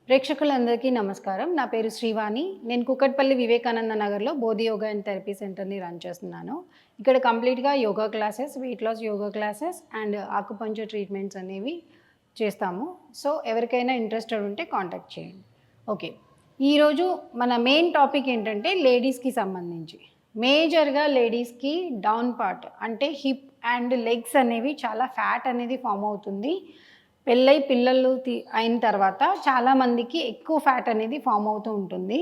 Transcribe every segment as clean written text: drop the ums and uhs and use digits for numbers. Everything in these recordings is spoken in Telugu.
ప్రేక్షకులందరికీ నమస్కారం. నా పేరు శ్రీవాణి. నేను కుకట్పల్లి వివేకానంద నగర్లో బోధి యోగా అండ్ థెరపీ సెంటర్‌ని రన్ చేస్తున్నాను. ఇక్కడ కంప్లీట్‌గా yoga classes, weight loss yoga classes and acupuncture treatments అనేవి చేస్తాము. సో, ఎవరికైనా ఇంట్రెస్టెడ్ ఉంటే కాంటాక్ట్ చేయండి. ఓకే. ఈరోజు మన మెయిన్ టాపిక్ ఏంటంటే లేడీస్‌కి సంబంధించి. మేజర్‌గా లేడీస్‌కి డౌన్ పార్ట్ అంటే హిప్ అండ్ లెగ్స్ అనేవి చాలా ఫ్యాట్ అనేది ఫార్మ్ అవుతుంది. పెళ్ళై పిల్లలు అయిన తర్వాత చాలామందికి ఎక్కువ ఫ్యాట్ అనేది ఫామ్ అవుతూ ఉంటుంది.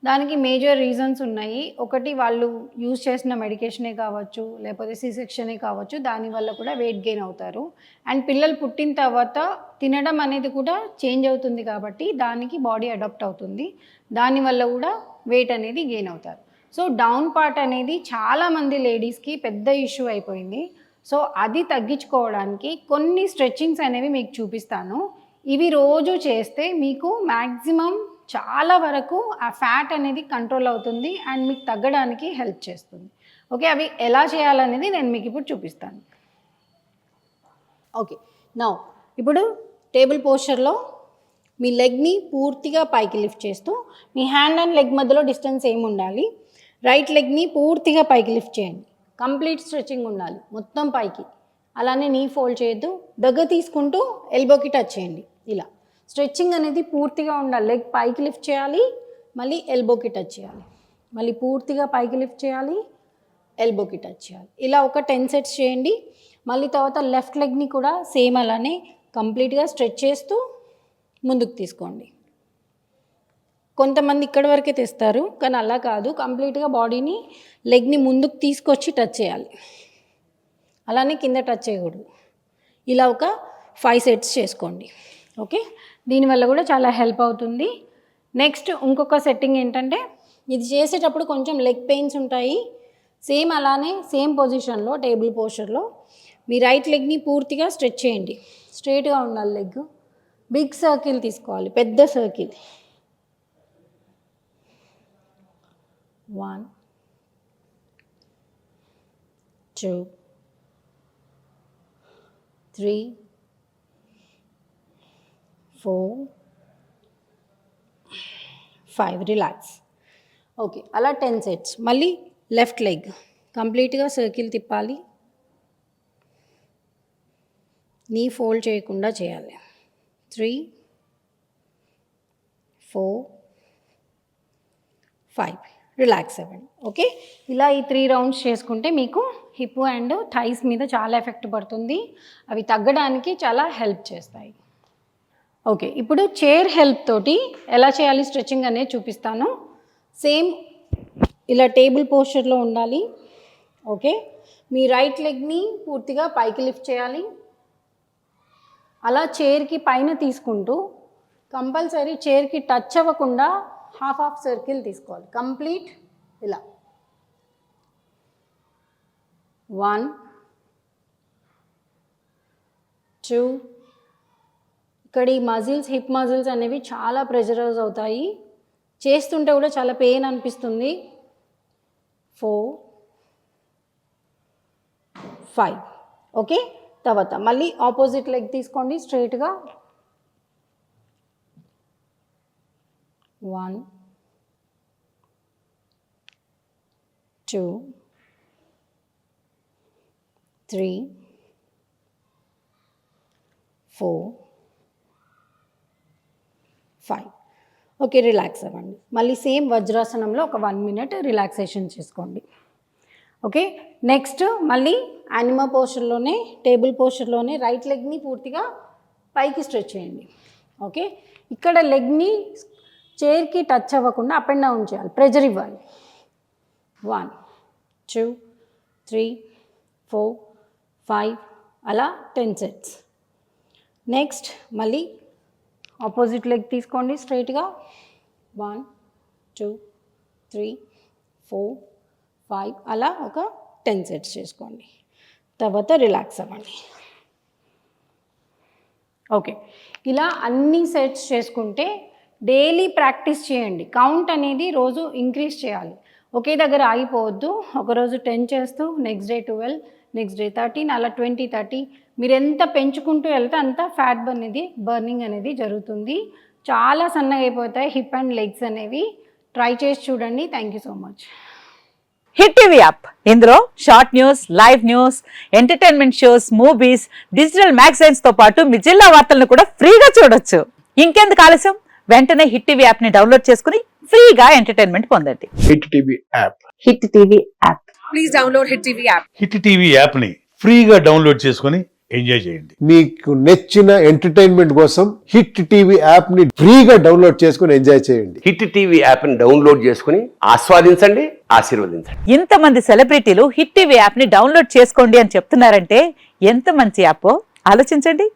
దానికి మేజర్ రీజన్స్ ఉన్నాయి. ఒకటి వాళ్ళు యూజ్ చేసిన మెడికేషనే కావచ్చు, లేకపోతే సి సెక్షనే కావచ్చు. దానివల్ల కూడా వెయిట్ గెయిన్ అవుతారు. అండ్ పిల్లలు పుట్టిన తర్వాత తినడం అనేది కూడా చేంజ్ అవుతుంది కాబట్టి దానికి బాడీ అడాప్ట్ అవుతుంది. దానివల్ల కూడా వెయిట్ అనేది గెయిన్ అవుతారు. సో, డౌన్ పార్ట్ అనేది చాలామంది లేడీస్‌కి పెద్ద ఇష్యూ అయిపోయింది. సో, అది తగ్గించుకోవడానికి కొన్ని స్ట్రెచ్చింగ్స్ అనేవి మీకు చూపిస్తాను. ఇవి రోజు చేస్తే మీకు మ్యాక్సిమం చాలా వరకు ఆ ఫ్యాట్ అనేది కంట్రోల్ అవుతుంది అండ్ మీకు తగ్గడానికి హెల్ప్ చేస్తుంది. ఓకే. అవి ఎలా చేయాలనేది నేను మీకు ఇప్పుడు చూపిస్తాను. ఓకే. నౌ ఇప్పుడు టేబుల్ పోస్చర్‌లో మీ లెగ్‌ని పూర్తిగా పైకి లిఫ్ట్ చేస్తూ మీ హ్యాండ్ అండ్ లెగ్ మధ్యలో డిస్టెన్స్ ఏమి ఉండాలి. రైట్ లెగ్‌ని పూర్తిగా పైకి లిఫ్ట్ చేయండి. కంప్లీట్ స్ట్రెచ్చింగ్ ఉండాలి మొత్తం పైకి. అలానే నీ ఫోల్డ్ చేయొద్దు. దగ్గర తీసుకుంటూ ఎల్బోకి టచ్ చేయండి. ఇలా స్ట్రెచ్చింగ్ అనేది పూర్తిగా ఉండాలి. లెగ్ పైకి లిఫ్ట్ చేయాలి, మళ్ళీ ఎల్బోకి టచ్ చేయాలి, మళ్ళీ పూర్తిగా పైకి లిఫ్ట్ చేయాలి, ఎల్బోకి టచ్ చేయాలి. ఇలా ఒక 10 సెట్స్ చేయండి. మళ్ళీ తర్వాత లెఫ్ట్ లెగ్ని కూడా సేమ్ అలానే కంప్లీట్గా స్ట్రెచ్ చేస్తూ ముందుకు తీసుకోండి. కొంతమంది ఇక్కడి వరకే తెస్తారు, కానీ అలా కాదు. కంప్లీట్గా బాడీని లెగ్ని ముందుకు తీసుకొచ్చి టచ్ చేయాలి. అలానే కింద టచ్ చేయకూడదు. ఇలా ఒక 5 సెట్స్ చేసుకోండి. ఓకే. దీనివల్ల కూడా చాలా హెల్ప్ అవుతుంది. నెక్స్ట్ ఇంకొక సెట్టింగ్ ఏంటంటే, ఇది చేసేటప్పుడు కొంచెం లెగ్ పెయిన్స్ ఉంటాయి. సేమ్ అలానే సేమ్ పొజిషన్లో టేబుల్ పోస్చర్లో మీ రైట్ లెగ్ని పూర్తిగా స్ట్రెచ్ చేయండి. స్ట్రైట్గా ఉండాలి లెగ్. బిగ్ సర్కిల్ తీసుకోవాలి, పెద్ద సర్కిల్. 1 2 3 4 5 రిలాక్స్. ఓకే. అలా 10 సెట్స్. మళ్ళీ లెఫ్ట్ లెగ్ కంప్లీట్గా సర్కిల్ తిప్పాలి. నీ ఫోల్డ్ చేయకుండా చేయాలి. 3 4 5 రిలాక్స్ అవ్వండి. ఓకే. ఇలా ఈ 3 రౌండ్స్ చేసుకుంటే మీకు హిప్ అండ్ థైస్ మీద చాలా ఎఫెక్ట్ పడుతుంది. అవి తగ్గడానికి చాలా హెల్ప్ చేస్తాయి. ఓకే. ఇప్పుడు చైర్ హెల్ప్ తోటి ఎలా చేయాలి స్ట్రెచ్చింగ్ అనేది చూపిస్తాను. సేమ్ ఇలా టేబుల్ పోస్చర్లో ఉండాలి. ఓకే. మీ రైట్ లెగ్ని పూర్తిగా పైకి లిఫ్ట్ చేయాలి. అలా చైర్కి పైన తీసుకుంటూ కంపల్సరీ చైర్కి టచ్ అవ్వకుండా హాఫ్ సర్కిల్ తీసుకోవాలి. కంప్లీట్ ఇలా 1 2 ఇక్కడ ఈ మజిల్స్, హిప్ మజిల్స్ అనేవి చాలా ప్రెషరైజ్ అవుతాయి. చేస్తుంటే కూడా చాలా పెయిన్ అనిపిస్తుంది. 4 5 ఓకే. తర్వాత మళ్ళీ ఆపోజిట్ లెగ్ తీసుకోండి స్ట్రైట్గా. 1 2 3 4 5 ఓకే. రిలాక్స్ అవ్వండి. మళ్ళీ సేమ్ వజ్రాసనంలో ఒక 1 మినిట్ రిలాక్సేషన్ చేసుకోండి. ఓకే. నెక్స్ట్ మళ్ళీ యానిమా పోస్చర్లోనే టేబుల్ పోస్చర్లోనే రైట్ లెగ్ని పూర్తిగా పైకి స్ట్రెచ్ చేయండి. ఓకే. ఇక్కడ లెగ్ని చైర్కి టచ్ అవ్వకుండా అప్ అండ్ డౌన్ చేయాలి, ప్రెజర్ ఇవ్వాలి. 1 2 3 4 5 అలా 10 సెట్స్. నెక్స్ట్ మళ్ళీ ఆపోజిట్ లెగ్ తీసుకోండి స్ట్రైట్గా. 1 2 3 4 5 అలా ఒక 10 సెట్స్ చేసుకోండి. తర్వాత రిలాక్స్ అవ్వండి. ఓకే. ఇలా అన్ని సెట్స్ చేసుకుంటే డైలీ ప్రాక్టీస్ చేయండి. కౌంట్ అనేది రోజు ఇంక్రీజ్ చేయాలి. ఒకే దగ్గర ఆగిపోవద్దు. ఒకరోజు 10 చేస్తూ నెక్స్ట్ డే 12, నెక్స్ట్ డే 13 అలా 20 30 మీరు ఎంత పెంచుకుంటూ వెళ్తే అంత ఫ్యాట్ బర్నింగ్ అనేది జరుగుతుంది. చాలా సన్నగా అయిపోతాయి హిప్ అండ్ లెగ్స్ అనేవి. ట్రై చేసి చూడండి. Thank you so much. Hit TV app, ఇందులో short news, live news, entertainment shows, movies, digital magazines తో పాటు మీ జిల్లా వార్తలను కూడా ఫ్రీగా చూడొచ్చు. ఇంకెందుకు ఆలస్యం, వెంటనే హిట్ టీవీ యాప్ ని డౌన్లోడ్ చేసుకుని ఫ్రీగా ఎంటర్టైన్మెంట్ పొందండి. Hit TV app. Hit TV app. Please download hit TV app. Hit TV యాప్ని ఫ్రీగా డౌన్లోడ్ చేసుకొని ఎంజాయ్ చేయండి. మీకు నచ్చిన ఎంటర్టైన్మెంట్ కోసం హిట్ టీవీ యాప్ ని ఫ్రీగా డౌన్లోడ్ చేసుకుని ఎంజాయ్ చేయండి. హిట్ టీవీ యాప్ని డౌన్లోడ్ చేసుకుని ఆస్వాదించండి, ఆశీర్వదించండి. ఇంతమంది సెలబ్రిటీలు హిట్ టీవీ యాప్ ని డౌన్లోడ్ చేసుకోండి అని చెప్తున్నారంటే ఎంత మంచి యాప్ ఆలోచించండి.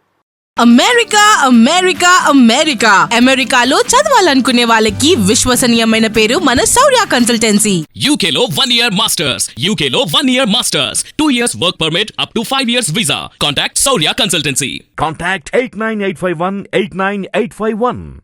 అమెరికా అమెరికా అమెరికా అమెరికాలో చదవాలనుకునే వాళ్ళకి విశ్వసనీయమైన పేరు మన శౌర్య కన్సల్టెన్సీ. UK లో 1 year masters, UK లో 1 year masters, 2 years work permit up to 5 years visa. Contact Saurya Consultancy. Contact 89851 89851.